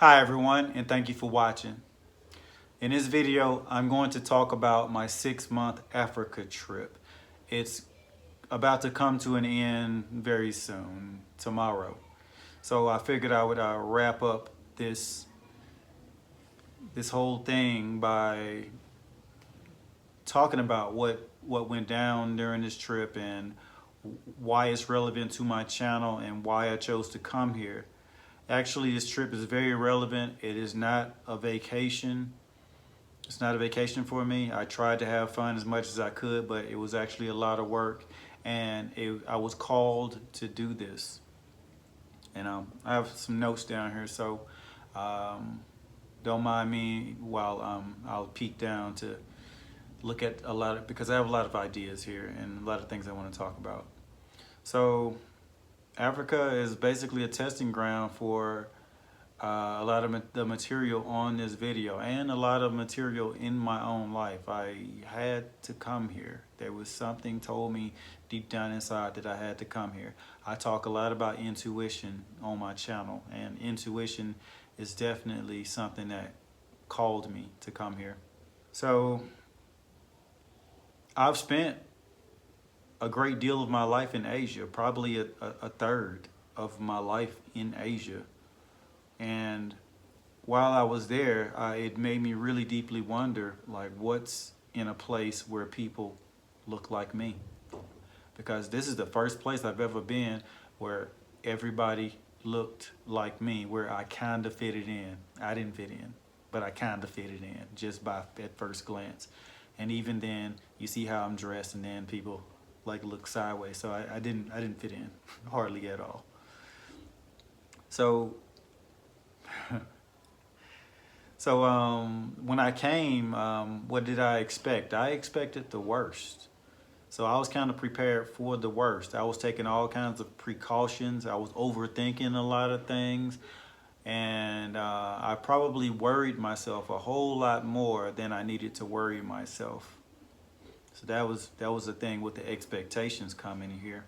Hi everyone, and thank you for watching. In this video, I'm going to talk about my 6-month Africa trip. It's about to come to an end very soon, tomorrow. So I figured I would wrap up this whole thing by talking about what went down during this trip and why it's relevant to my channel and why I chose to come here. Actually, this trip is very relevant. It is not a vacation. It's not a vacation for me. I tried to have fun as much as I could, but it was actually a lot of work, and I was called to do this. And I have some notes down here, so don't mind me while I'll peek down to look at a lot of, because I have a lot of ideas here and a lot of things I want to talk about. So Africa is basically a testing ground for a lot of the material on this video and a lot of material in my own life. I had to come here. There was something told me deep down inside that I had to come here. I talk a lot about intuition on my channel, and intuition is definitely something that called me to come here. So I've spent a great deal of my life in Asia, probably a third of my life in Asia. And while I was there, it made me really deeply wonder, like, what's in a place where people look like me? Because this is the first place I've ever been where everybody looked like me, where I kind of fitted in. I didn't fit in, but I kind of fitted in just at first glance. And even then, you see how I'm dressed, and then people like look sideways. So I didn't fit in hardly at all. So when I came, what did I expect? I expected the worst. So I was kind of prepared for the worst. I was taking all kinds of precautions. I was overthinking a lot of things. And I probably worried myself a whole lot more than I needed to worry myself. So that was the thing with the expectations coming here.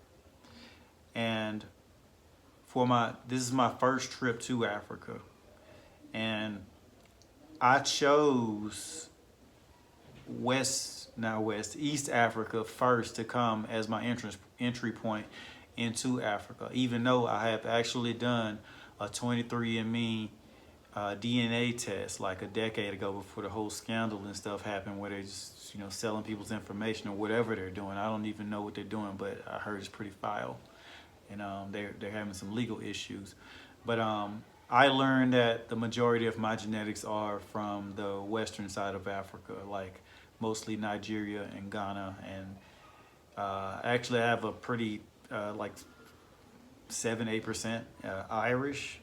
And this is my first trip to Africa. And I chose East Africa first to come as my entry point into Africa, even though I have actually done a 23andMe DNA test like a decade ago, before the whole scandal and stuff happened, where they're just selling people's information or whatever they're doing. I don't even know what they're doing, but I heard it's pretty foul, and they're having some legal issues. But I learned that the majority of my genetics are from the western side of Africa, like mostly Nigeria and Ghana. And actually I have a pretty like 7-8% Irish,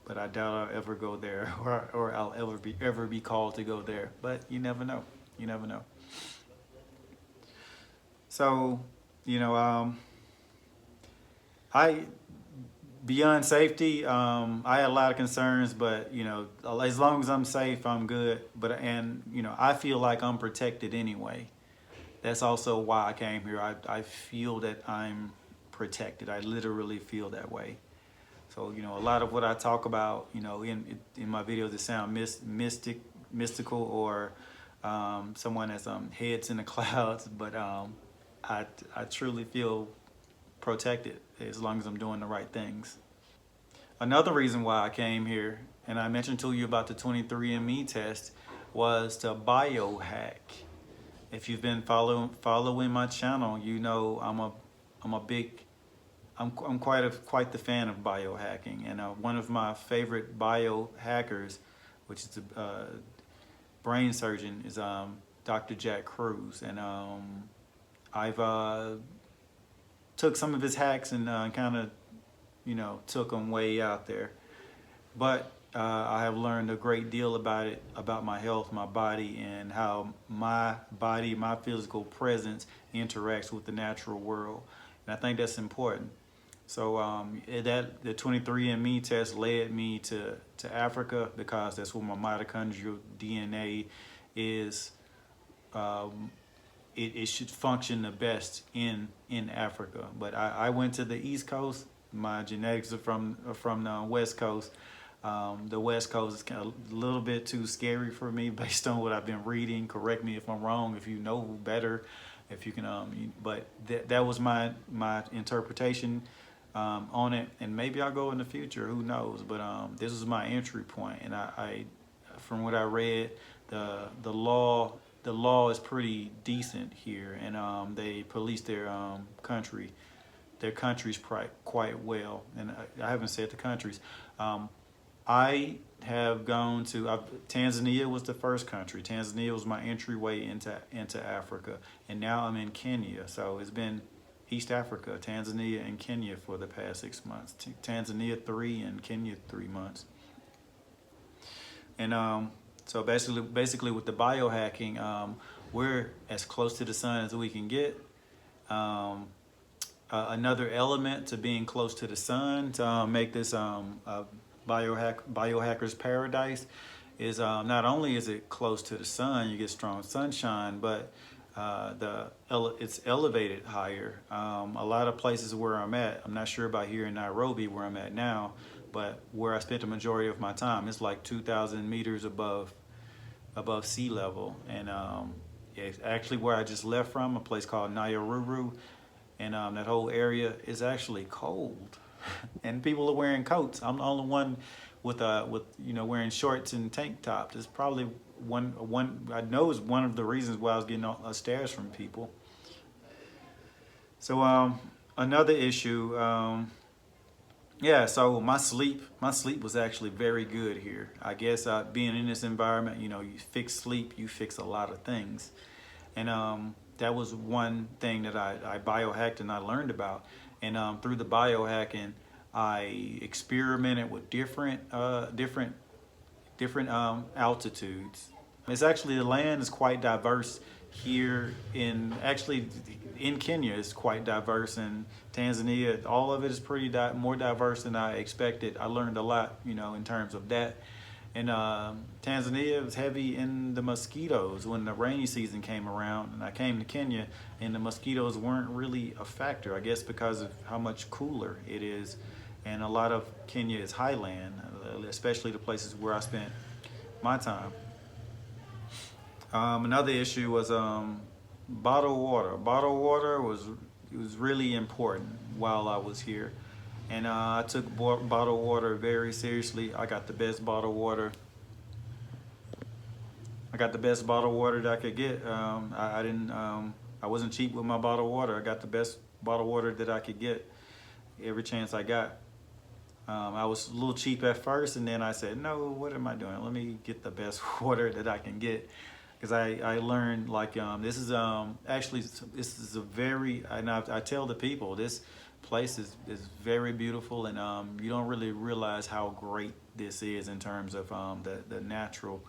but I doubt I'll ever go there, or I'll ever be called to go there. But you never know. You never know. So, beyond safety, I had a lot of concerns, but as long as I'm safe, I'm good. But I feel like I'm protected anyway. That's also why I came here. I feel that I'm protected. I literally feel that way. So a lot of what I talk about, in my videos, it sound mystical, or someone that's heads in the clouds. But I truly feel protected as long as I'm doing the right things. Another reason why I came here, and I mentioned to you about the 23andMe test, was to biohack. If you've been following my channel, I'm quite the fan of biohacking. And one of my favorite biohackers, which is a brain surgeon, is Dr. Jack Cruz. And I've took some of his hacks and kind of took them way out there. But I have learned a great deal about my health, my body, and how my body, my physical presence interacts with the natural world. And I think that's important. So the 23andMe test led me to Africa, because that's where my mitochondrial DNA is. It should function the best in Africa. But I went to the East Coast. My genetics are from the West Coast. The West Coast is kind of a little bit too scary for me based on what I've been reading. Correct me if I'm wrong. If you know better, if you can. But that was my interpretation on it, and maybe I'll go in the future. Who knows? But this was my entry point, and I from what I read, the law is pretty decent here, and they police their countries quite well. And I haven't said the countries. I have gone to Tanzania was the first country. Tanzania was my entryway into Africa, and now I'm in Kenya. So it's been East Africa, Tanzania and Kenya for the past 6 months. Tanzania 3 and Kenya 3 months. And so basically with the biohacking, we're as close to the sun as we can get. Another element to being close to the sun to make this biohacker's paradise is not only is it close to the sun, you get strong sunshine, but it's elevated higher. A lot of places where I'm at, I'm not sure about here in Nairobi where I'm at now, but where I spent the majority of my time, it's like 2,000 meters above sea level. And it's actually where I just left from, a place called Nyaruru, and that whole area is actually cold, and people are wearing coats. I'm the only one with wearing shorts and tank tops. It's probably one I know is one of the reasons why I was getting stares from people. So another issue, yeah. So my sleep was actually very good here. I guess being in this environment, you fix sleep, you fix a lot of things, and that was one thing that I biohacked and I learned about. And through the biohacking, I experimented with different altitudes. It's actually, the land is quite diverse here in Kenya. It's quite diverse, and Tanzania, all of it is pretty more diverse than I expected. I learned a lot, in terms of that. And Tanzania was heavy in the mosquitoes when the rainy season came around, and I came to Kenya, and the mosquitoes weren't really a factor, I guess because of how much cooler it is. And a lot of Kenya is highland, especially the places where I spent my time. Another issue was bottled water. Bottled water was really important while I was here. And I took bottled water very seriously. I got the best bottled water. That I could get. I didn't. I wasn't cheap with my bottled water. I got the best bottled water that I could get every chance I got. I was a little cheap at first, and then I said, no, what am I doing? Let me get the best water that I can get. Because I learned, like, this is a very, and I tell the people, this place is very beautiful, and you don't really realize how great this is in terms of the natural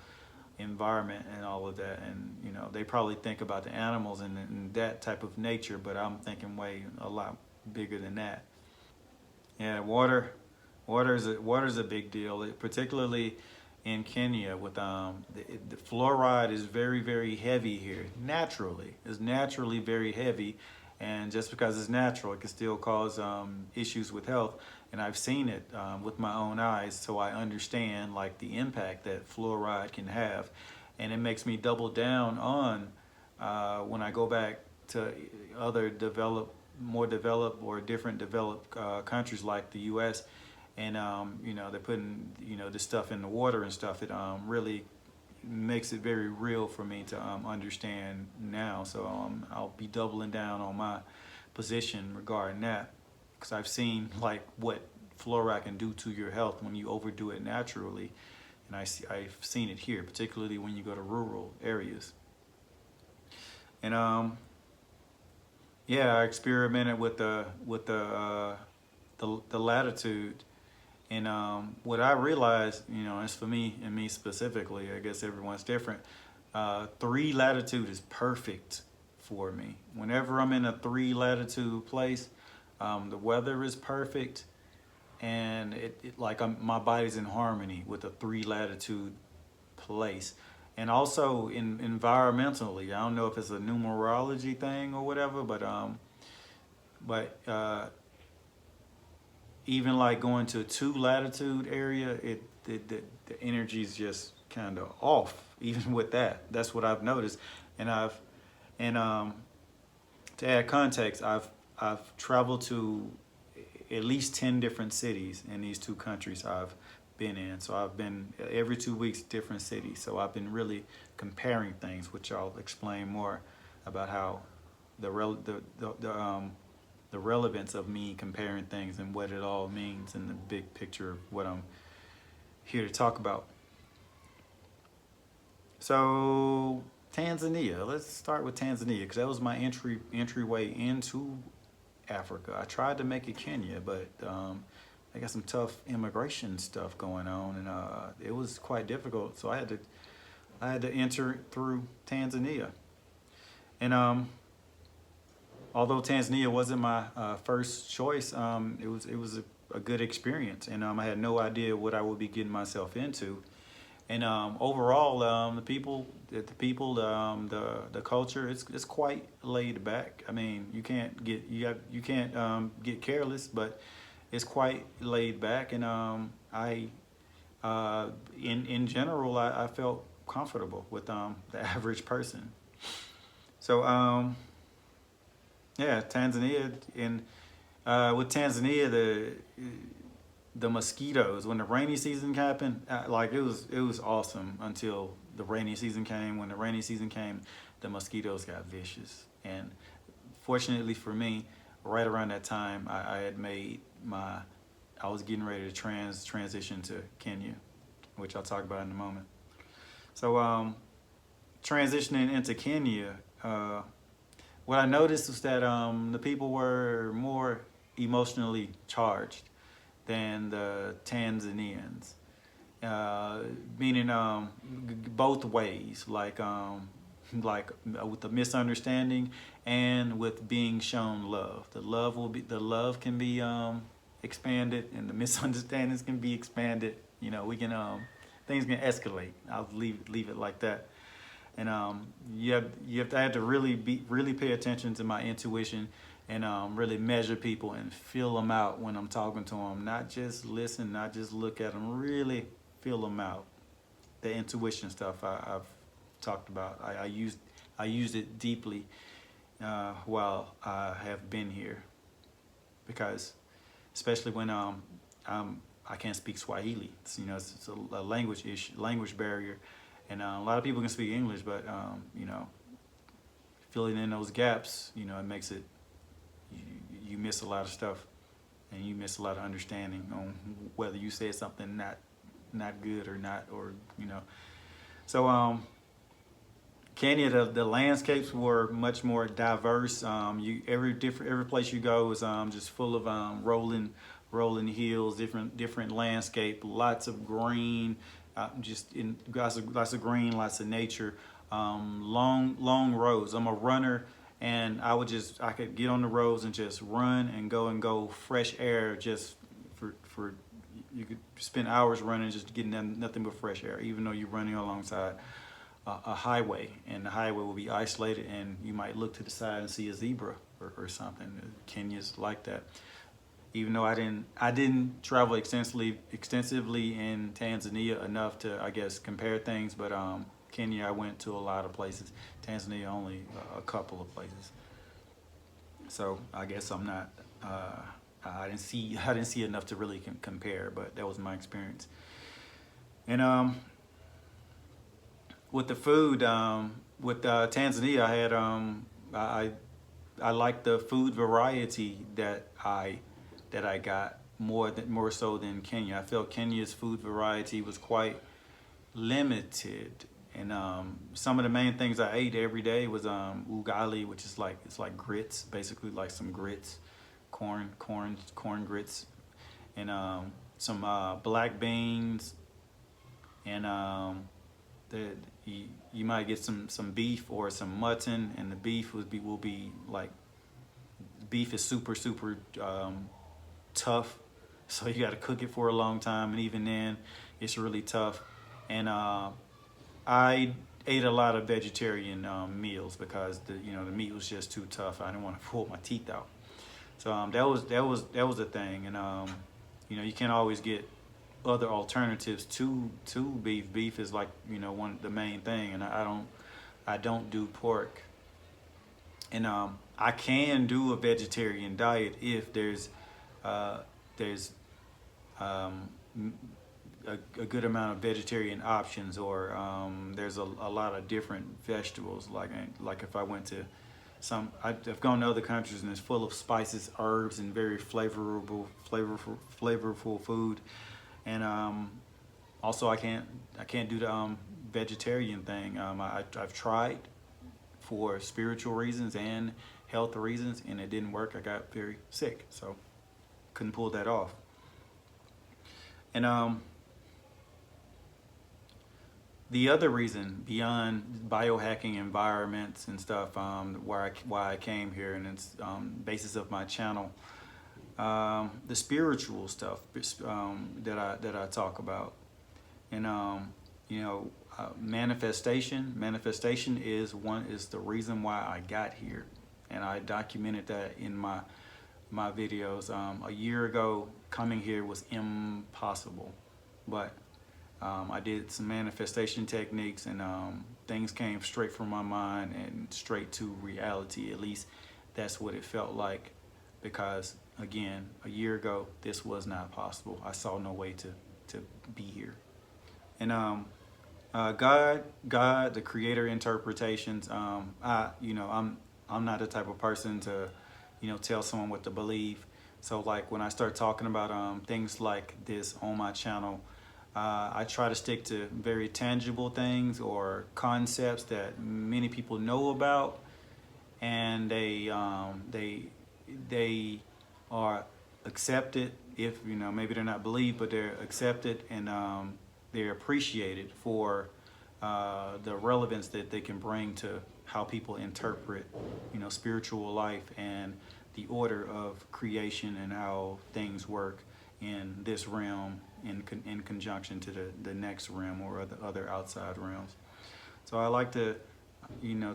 environment and all of that. And they probably think about the animals and that type of nature, but I'm thinking a lot bigger than that. Yeah, water's a big deal, particularly in Kenya. With the fluoride is very, very heavy here. It's naturally very heavy, and just because it's natural, it can still cause issues with health. And I've seen it with my own eyes, so I understand like the impact that fluoride can have, and it makes me double down on when I go back to other more developed or different developed countries like the U.S. And they're putting this stuff in the water and stuff. It really makes it very real for me to understand now. So I'll be doubling down on my position regarding that, because I've seen like what fluoride can do to your health when you overdo it naturally, and I've seen it here, particularly when you go to rural areas. And yeah, I experimented with the latitude. And what I realized, it's for me and me specifically, I guess everyone's different. 3 latitude is perfect for me. Whenever I'm in a 3 latitude place, the weather is perfect, and my body's in harmony with a 3 latitude place. And also environmentally, I don't know if it's a numerology thing or whatever, but even like going to a 2 latitude area, the energy's just kind of off. Even with that, that's what I've noticed. And to add context, I've traveled to at least 10 different cities in these two countries I've been in. So I've been every 2 weeks different cities. So I've been really comparing things, which I'll explain more about how the relevance of me comparing things and what it all means in the big picture of what I'm here to talk about. So Tanzania, let's start with Tanzania because that was my entryway into Africa. I tried to make it Kenya, but I got some tough immigration stuff going on, and it was quite difficult. So I had to enter through Tanzania, and although Tanzania wasn't my first choice, it was a good experience, and I had no idea what I would be getting myself into. And overall, the people, the culture, it's quite laid back. I mean, you can't get careless, but it's quite laid back. And in general, I felt comfortable with the average person. So yeah, Tanzania, and with Tanzania, the mosquitoes, when the rainy season happened, like it was awesome until the rainy season came. When the rainy season came, the mosquitoes got vicious. And fortunately for me, right around that time, I was getting ready to transition to Kenya, which I'll talk about in a moment. So transitioning into Kenya, what I noticed was that the people were more emotionally charged than the Tanzanians, meaning both ways, like with the misunderstanding and with being shown love. The love can be expanded, and the misunderstandings can be expanded. We can things can escalate. I'll leave it like that. And I had to really pay attention to my intuition and really measure people and feel them out when I'm talking to them. Not just listen, not just look at them. Really feel them out. The intuition stuff I've talked about. I used it deeply while I have been here, because especially when I can't speak Swahili. It's a language barrier, and a lot of people can speak English, but filling in those gaps, it makes it. You miss a lot of stuff, and you miss a lot of understanding on whether you said something not good or not, or So Kenya, the landscapes were much more diverse. Every place you go is just full of rolling hills, different landscape, lots of green, lots of green, lots of nature, long roads. I'm a runner. And I could get on the roads and just run and go fresh air. Just for you could spend hours running just getting nothing but fresh air, even though you're running alongside a highway, and the highway will be isolated, and you might look to the side and see a zebra or something. Kenya's like that. Even though I didn't travel extensively in Tanzania enough to, I guess, compare things, but Kenya, I went to a lot of places. Tanzania, only a couple of places. So I guess I'm not. I didn't see enough to really compare, but that was my experience. And with the food, with Tanzania, I had I liked the food variety that I got more so than Kenya. I felt Kenya's food variety was quite limited. And some of the main things I ate every day was ugali, which is it's like grits, basically like some grits, corn grits, and some black beans, and you might get some beef or some mutton, and the beef will be like, beef is super tough, so you got to cook it for a long time, and even then, it's really tough. And I ate a lot of vegetarian meals because the meat was just too tough. I didn't want to pull my teeth out. So that was a thing, and you can't always get other alternatives to beef. Beef is like, one the main thing, and I don't do pork. And I can do a vegetarian diet if uh, there's um, a good amount of vegetarian options, or there's a lot of different vegetables. Like if I went to I've gone to other countries and it's full of spices, herbs, and very flavorful food. And also I can't do the vegetarian thing. I've tried for spiritual reasons and health reasons, and it didn't work. I got very sick, so couldn't pull that off. And the other reason beyond biohacking environments and stuff, why I came here, and it's basis of my channel, the spiritual stuff that I talk about, and manifestation is the reason why I got here, and I documented that in my videos. A year ago, coming here was impossible, but I did some manifestation techniques, and things came straight from my mind and straight to reality. At least that's what it felt like, because again, a year ago, this was not possible. I saw no way to be here. And God, the creator interpretations. I'm not the type of person to, tell someone what to believe. So like when I start talking about things like this on my channel, I try to stick to very tangible things or concepts that many people know about, and they are accepted. If maybe they're not believed, but they're accepted, and they're appreciated for the relevance that they can bring to how people interpret, spiritual life and the order of creation and how things work in this realm in conjunction to the next realm or other outside realms. So I like to,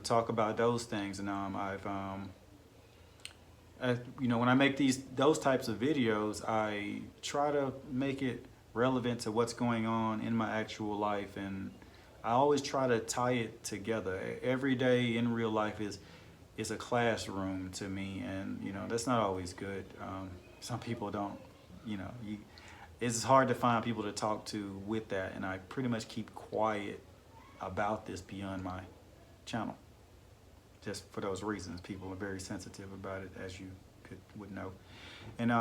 talk about those things, and when I make those types of videos, I try to make it relevant to what's going on in my actual life, and I always try to tie it together. Every day in real life is a classroom to me, and that's not always good. Some people don't, it's hard to find people to talk to with that, and I pretty much keep quiet about this beyond my channel, just for those reasons. People are very sensitive about it, as you would know. And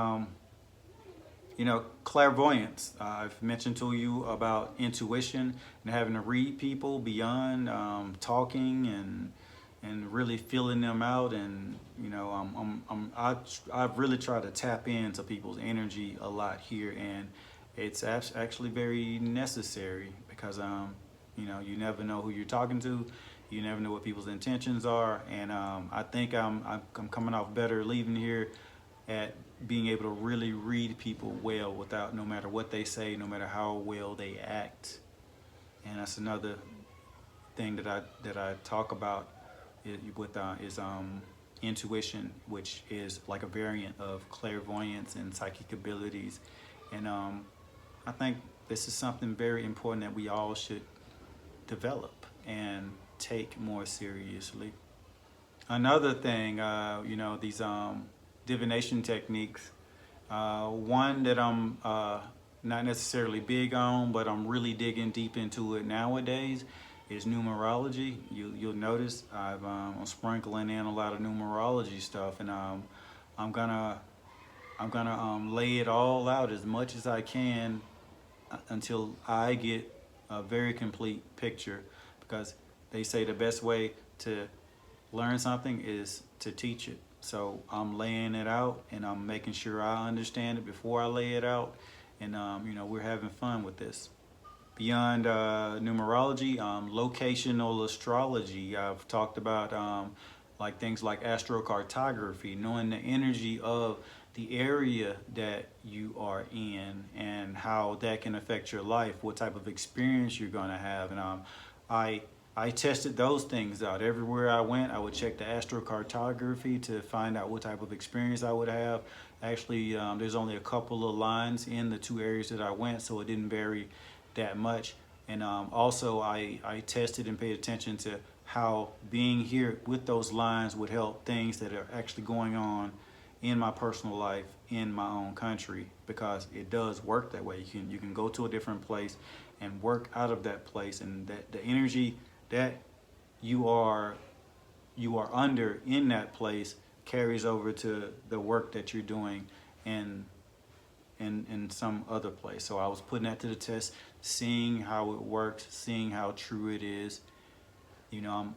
clairvoyance. I've mentioned to you about intuition and having to read people beyond talking and really feeling them out. And I've really tried to tap into people's energy a lot here, and it's actually very necessary, because you never know who you're talking to. You never know what people's intentions are, and I think I'm coming off better leaving here at being able to really read people well, without, no matter what they say, no matter how well they act. And that's another thing that I talk about is intuition, which is like a variant of clairvoyance and psychic abilities. And I think this is something very important that we all should develop and take more seriously. Another thing, these divination techniques. One that I'm not necessarily big on, but I'm really digging deep into it nowadays, is numerology. You'll notice I'm sprinkling in a lot of numerology stuff, and I'm gonna lay it all out as much as I can until I get a very complete picture, because they say the best way to learn something is to teach it. So I'm laying it out, and I'm making sure I understand it before I lay it out, and we're having fun with this. Beyond numerology, locational astrology. I've talked about like things like astrocartography, knowing the energy of the area that you are in and how that can affect your life, what type of experience you're going to have. And I I tested those things out. Everywhere I went, I would check the astrocartography to find out what type of experience I would have. Actually, there's only a couple of lines in the two areas that I went, so it didn't vary that much. And also, I tested and paid attention to how being here with those lines would help things that are actually going on in my personal life in my own country, because it does work that way. You can go to a different place and work out of that place, and that the energy that you are under in that place carries over to the work that you're doing in some other place. So I was putting that to the test, seeing how it works, seeing how true it is. You know,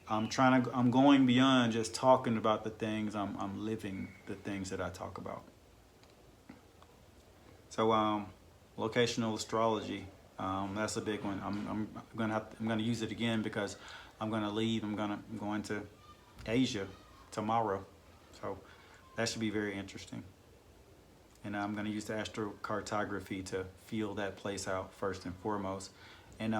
I'm going beyond just talking about the things. I'm living the things that I talk about. So locational astrology, that's a big one. I'm gonna use it again because I'm gonna leave. I'm going to Asia tomorrow, so that should be very interesting. And I'm gonna use the astrocartography to feel that place out first and foremost. And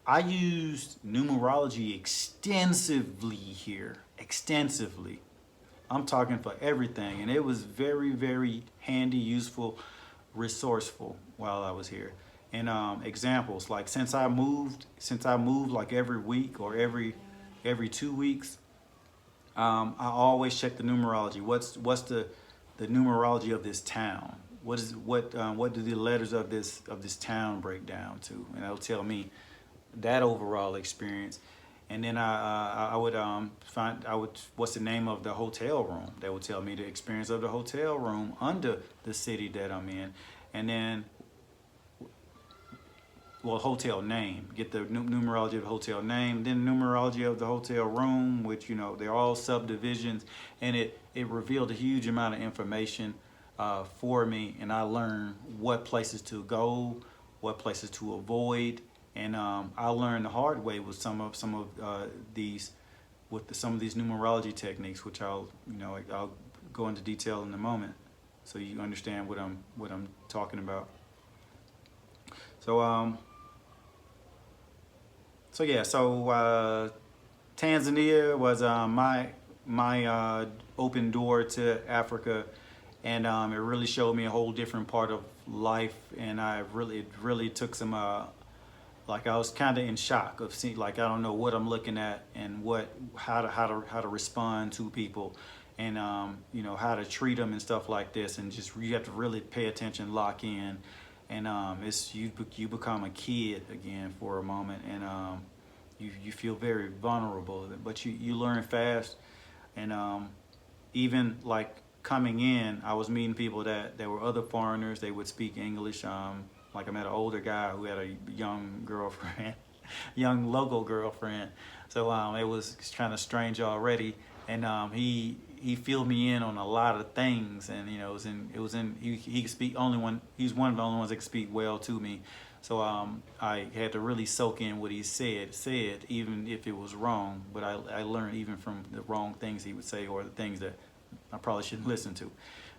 I used numerology extensively here, extensively. I'm talking for everything, and it was very, very handy, useful, resourceful while I was here. And examples like since I moved like every week or every 2 weeks, I always check the numerology. What's the numerology of this town? What do the letters of this town break down to? And it'll tell me that overall experience. And then I would what's the name of the hotel room? They would tell me the experience of the hotel room under the city that I'm in. And then, well, hotel name, get the numerology of the hotel name, then numerology of the hotel room, which, they're all subdivisions. And it revealed a huge amount of information for me. And I learned what places to go, what places to avoid. And I learned the hard way with some of these numerology techniques, which I'll go into detail in a moment, so you understand what I'm talking about. So Tanzania was my open door to Africa, and it really showed me a whole different part of life, and it really took some. Like I was kind of in shock of seeing, like, I don't know what I'm looking at and how to respond to people, and how to treat them and stuff like this, and just you have to really pay attention, lock in, and it's you become a kid again for a moment, and you feel very vulnerable, but you learn fast, and even like coming in, I was meeting people that were other foreigners. They would speak English. Like I met an older guy who had a young girlfriend, young local girlfriend. So it was kind of strange already, and he filled me in on a lot of things, and he could speak he's one of the only ones that could speak well to me. So I had to really soak in what he said, even if it was wrong. But I learned even from the wrong things he would say, or the things that I probably shouldn't listen to.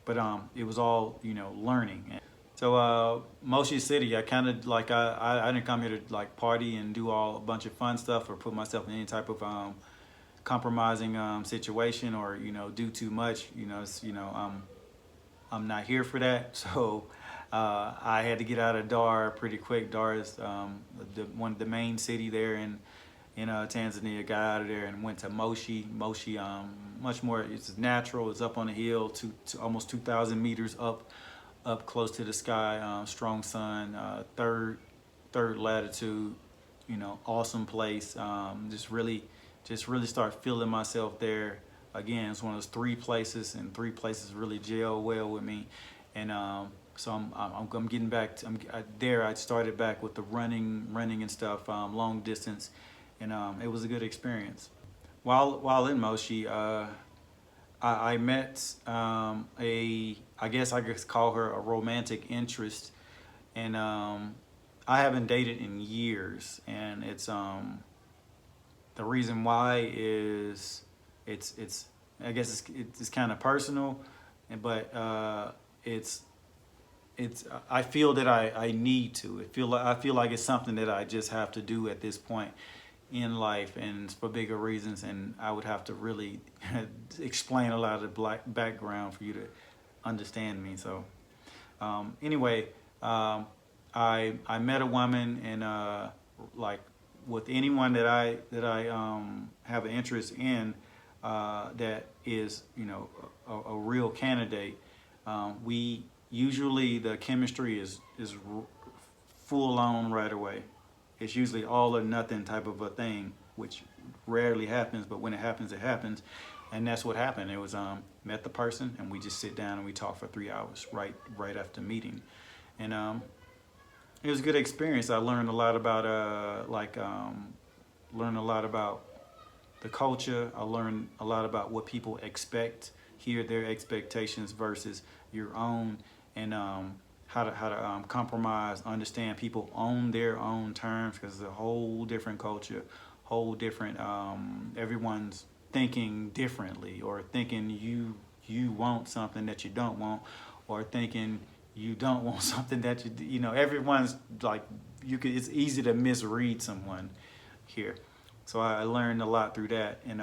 But it was all learning. So Moshi City, I kind of like I didn't come here to like party and do a bunch of fun stuff, or put myself in any type of compromising situation, or do too much. I'm not here for that. So I had to get out of Dar pretty quick. Dar is the main city there in Tanzania. Got out of there and went to Moshi. Moshi, much more. It's natural. It's up on a hill, to almost 2,000 meters up close to the sky, strong sun, third latitude, awesome place. Just really start feeling myself there. Again, it's one of those three places, and three places really gel well with me. And so I'm getting back there. I started back with the running and stuff, long distance, and it was a good experience. While in Moshi, I met I guess I could call her a romantic interest, and I haven't dated in years, and it's the reason why is it's I guess it's kind of personal, but it's I feel that I need to. I feel like it's something that I just have to do at this point in life, and it's for bigger reasons. And I would have to really explain a lot of the black background for you to understand me. So anyway, I met a woman, and like with anyone that I have an interest in, that is, you know, a real candidate. We usually, the chemistry is full on right away. It's usually all or nothing type of a thing, which rarely happens, but when it happens, it happens. And that's what happened. It was met the person, and we just sit down and we talk for 3 hours right after meeting, and it was a good experience. I learned a lot about learned a lot about the culture. I learned a lot about what people expect here, their expectations versus your own, and how to compromise, understand people on their own terms, because it's a whole different culture, whole different. Everyone's thinking differently, or thinking you want something that you don't want, or thinking you don't want something that you know. Everyone's like, it's easy to misread someone here. So I learned a lot through that, and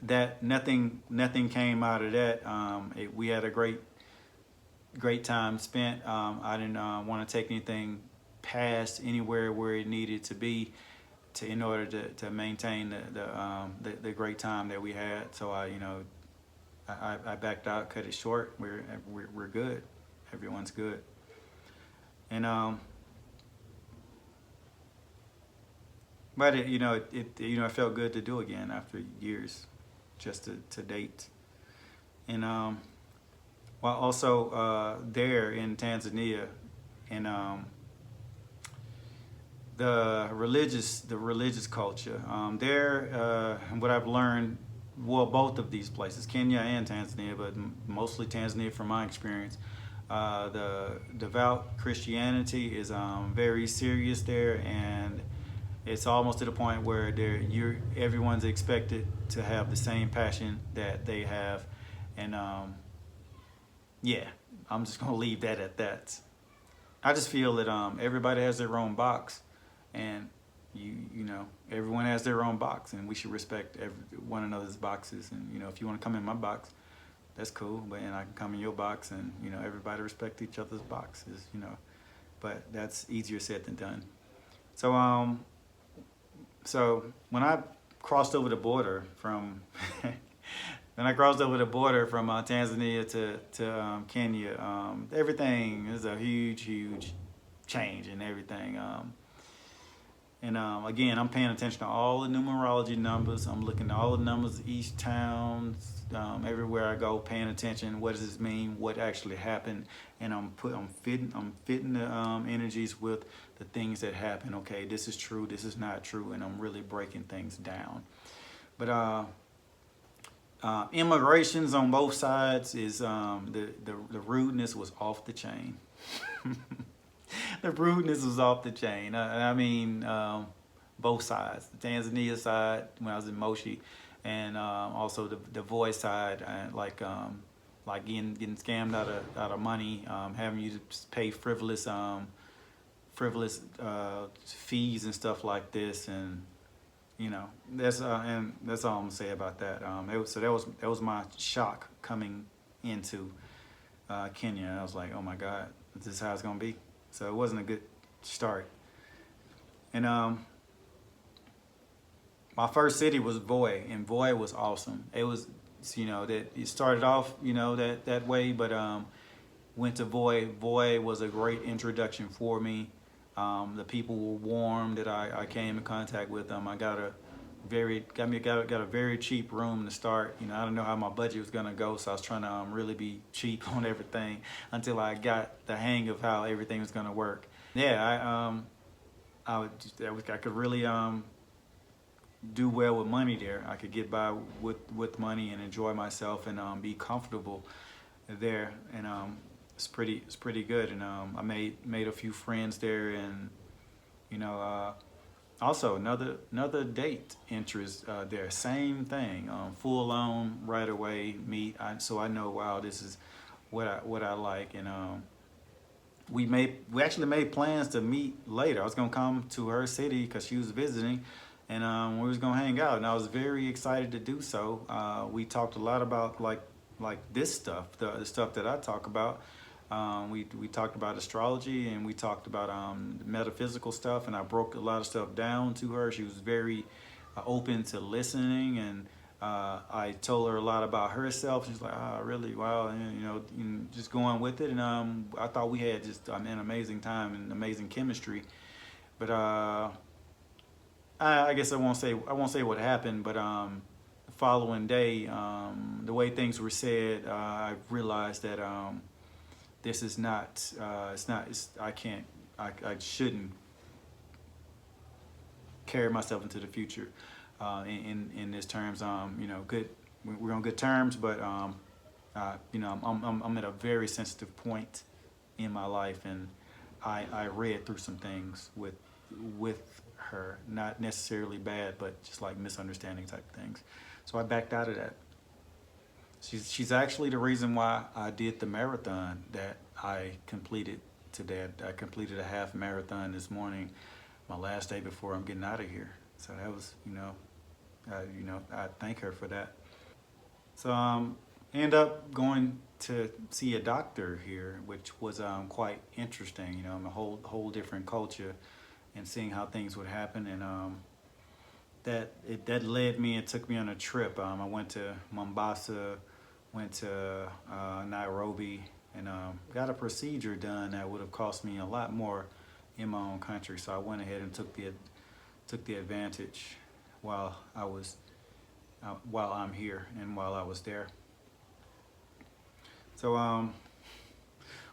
that nothing came out of that. We had a great time spent. I didn't want to take anything past anywhere where it needed to be in order to maintain the great time that we had. So I backed out, cut it short. We're good. Everyone's good. And but it felt good to do again after years, just to date. And while also there in Tanzania, and the religious culture there, what I've learned, well, both of these places, Kenya and Tanzania, but mostly Tanzania from my experience, the devout Christianity is very serious there, and it's almost to the point where everyone's expected to have the same passion that they have, and yeah, I'm just gonna leave that at that. I just feel that everybody has their own box, and everyone has their own box, and we should respect one another's boxes. And if you want to come in my box, that's cool, and I can come in your box, and everybody respect each other's boxes. But that's easier said than done. So when I crossed over the border from Tanzania to Kenya, everything is a huge change in everything. Again, I'm paying attention to all the numerology numbers. I'm looking at all the numbers of each town, everywhere I go, paying attention. What does this mean? What actually happened? And I'm fitting the energies with the things that happen. Okay, this is true. This is not true, and I'm really breaking things down. But immigrations on both sides is the rudeness was off the chain. The rudeness was off the chain. I mean, both sides. The Tanzania side, when I was in Moshi, and also the Voi side, like getting scammed out of money, having you to pay frivolous fees and stuff like this, and that's all I'm gonna say about that. That was my shock coming into Kenya. I was like, oh my God, this is how it's gonna be. So it wasn't a good start. And my first city was Voi, and Voi was awesome. It was, that it started off, that way, but went to Voi. Voi was a great introduction for me. The people were warm that I came in contact with them. I got a very cheap room to start. I don't know how my budget was gonna go, so I was trying to really be cheap on everything until I got the hang of how everything was gonna work. Yeah, I could really do well with money there. I could get by with money and enjoy myself and be comfortable there, and it's pretty good. And I made a few friends there, and also another date interest there. Same thing, full on right away meet. So I know, wow, this is what I like, and we actually made plans to meet later. I was gonna come to her city because she was visiting, and we was gonna hang out, and I was very excited to do so. We talked a lot about like this stuff, the stuff that I talk about. We talked about astrology, and we talked about metaphysical stuff, and I broke a lot of stuff down to her. She was very open to listening, and I told her a lot about herself. She's like, "Ah, really? Wow!" And, just going with it. And I thought we had just an amazing time and amazing chemistry. But I guess I won't say what happened. But the following day, the way things were said, I realized that this is not. It's not. I can't. I shouldn't carry myself into the future in this terms. Good. We're on good terms, but I'm at a very sensitive point in my life, and I read through some things with her, not necessarily bad, but just like misunderstanding type of things. So I backed out of that. She's actually the reason why I did the marathon that I completed today. I completed a half marathon this morning, my last day before I'm getting out of here. So that was, I thank her for that. So end up going to see a doctor here, which was quite interesting. A whole different culture, and seeing how things would happen, and that led me and took me on a trip. I went to Mombasa, went to Nairobi, and got a procedure done that would have cost me a lot more in my own country. So I went ahead and took the advantage while I'm here and while I was there. So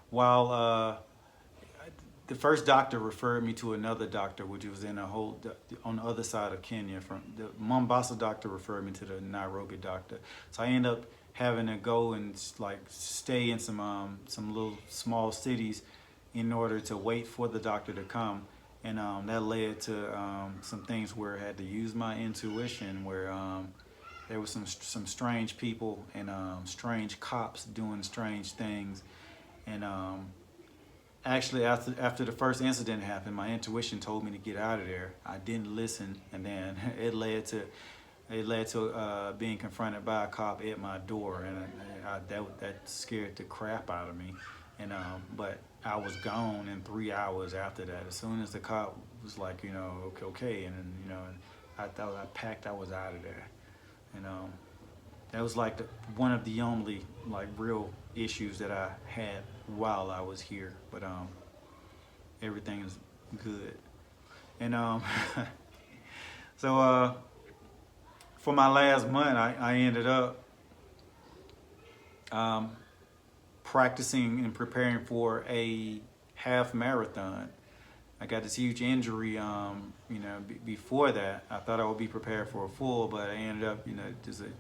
while the first doctor referred me to another doctor, which was in on the other side of Kenya. From the Mombasa doctor referred me to the Nairobi doctor. So I ended up having to go and like stay in some little small cities in order to wait for the doctor to come, and that led to some things where I had to use my intuition, where there was some strange people and strange cops doing strange things, and actually after the first incident happened, my intuition told me to get out of there. I didn't listen, and then it led to being confronted by a cop at my door, and that scared the crap out of me. And but I was gone in 3 hours after that. As soon as the cop was like, okay, and then, and I thought I packed, I was out of there. And that was like one of the only like real issues that I had while I was here. But everything is good. And so for my last month, I ended up um, practicing and preparing for a half marathon. I got this huge injury, before that. I thought I would be prepared for a full, but I ended up, the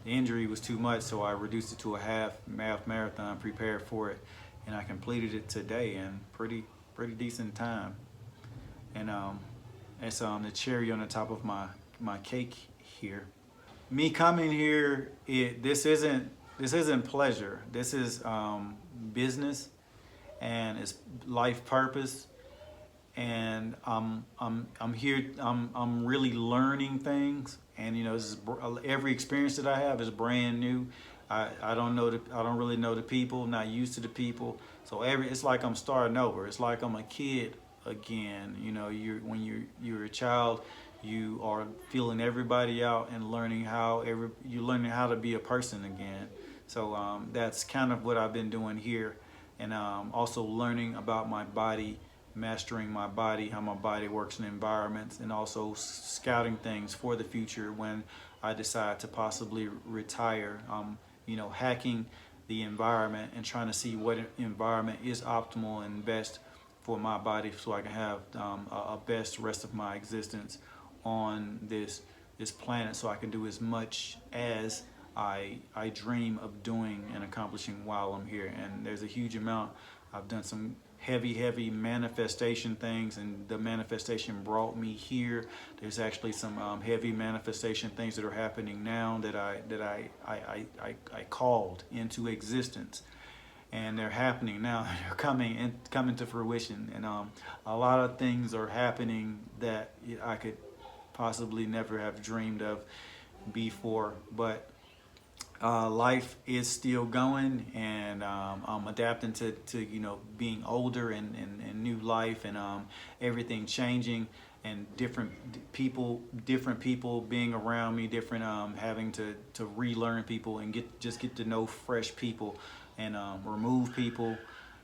injury was too much, so I reduced it to a half marathon, prepared for it, and I completed it today in pretty decent time. And it's the cherry on the top of my cake here. Me coming here, this isn't pleasure. This is business, and it's life purpose. And I'm here. I'm really learning things, and every experience that I have is brand new. I don't really know the people. Not used to the people. So it's like I'm starting over. It's like I'm a kid again. When you're a child, you are feeling everybody out and learning you're learning how to be a person again. So that's kind of what I've been doing here, and also learning about my body, mastering my body, how my body works in environments, and also scouting things for the future when I decide to possibly retire. Hacking the environment and trying to see what environment is optimal and best for my body, so I can have a best rest of my existence on this planet, so I can do as much as I dream of doing and accomplishing while I'm here. And there's a huge amount. I've done some heavy manifestation things, and the manifestation brought me here. There's actually some heavy manifestation things that are happening now that I called into existence. and they're happening now. They're coming to fruition, and a lot of things are happening that I could possibly never have dreamed of before. But life is still going, and I'm adapting to being older, and new life, and everything changing, and different people being around me, different having to relearn people and get to know fresh people, and remove people,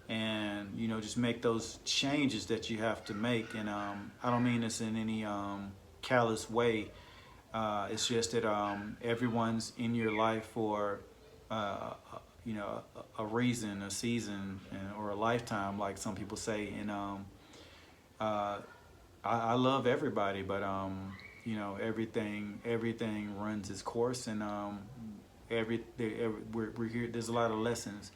and just make those changes that you have to make. And I don't mean this in any callous way. It's just that everyone's in your life for a reason, a season, or a lifetime, like some people say. And I love everybody, but everything runs its course, and we're here. There's a lot of lessons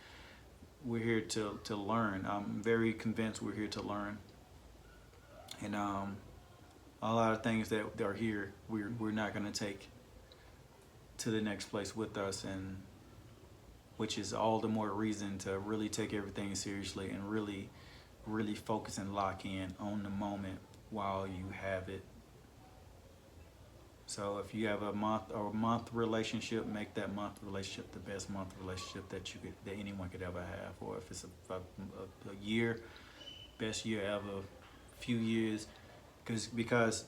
we're here to learn. I'm very convinced we're here to learn, and a lot of things that are here we're not going to take to the next place with us, and which is all the more reason to really take everything seriously, and really focus and lock in on the moment while you have it. So if you have a month relationship, make that month relationship the best month relationship that anyone could ever have. Or if it's a year, best year ever, few years, because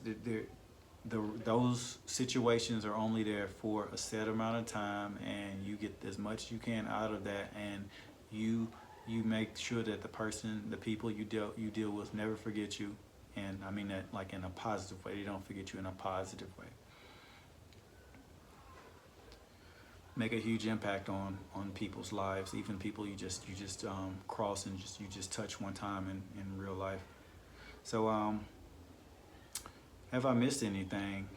those situations are only there for a set amount of time, and you get as much you can out of that, and you make sure that the people you deal with never forget you. And I mean that like in a positive way. They don't forget you in a positive way. Make a huge impact on people's lives, even people you just cross and you just touch one time in real life. So have I missed anything?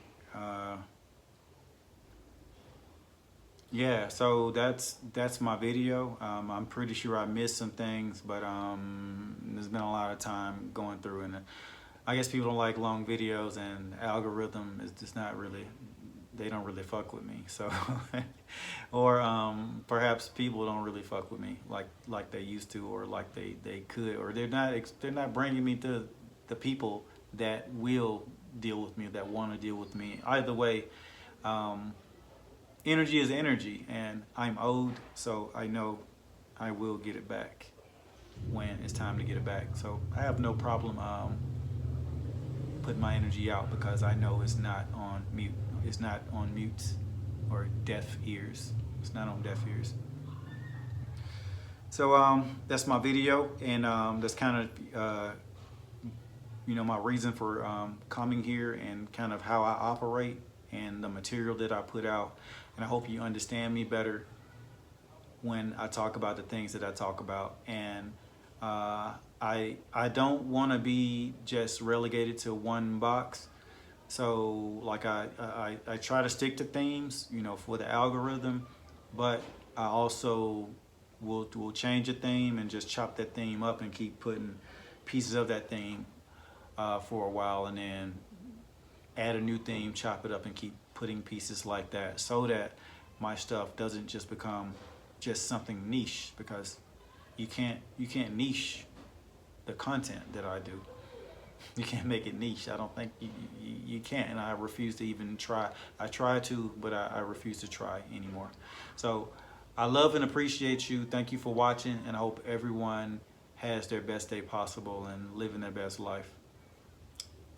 Yeah, so that's my video. I'm pretty sure I missed some things, but there's been a lot of time going through, and I guess people don't like long videos, and algorithm is just not really, they don't really fuck with me. So, or perhaps people don't really fuck with me like they used to, or like they could, or they're not bringing me to the people that will deal with me, that want to deal with me. Either way, energy is energy, and I'm owed, so I know I will get it back when it's time to get it back. So I have no problem putting my energy out, because I know it's not on mute. It's not on mute or deaf ears. It's not on deaf ears. So that's my video, and that's kind of my reason for coming here, and kind of how I operate, and the material that I put out. And I hope you understand me better when I talk about the things that I talk about. And I don't want to be just relegated to one box. So like I try to stick to themes, for the algorithm, but I also will change a theme and just chop that theme up and keep putting pieces of that theme for a while, and then add a new theme, chop it up, and keep putting pieces like that, so that my stuff doesn't just become just something niche, because you can't niche the content that I do. You can't make it niche. I don't think you can't, and I refuse to even try. I try to, but I refuse to try anymore. So I love and appreciate you. Thank you for watching, and I hope everyone has their best day possible and living their best life.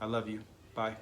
I love you. Bye.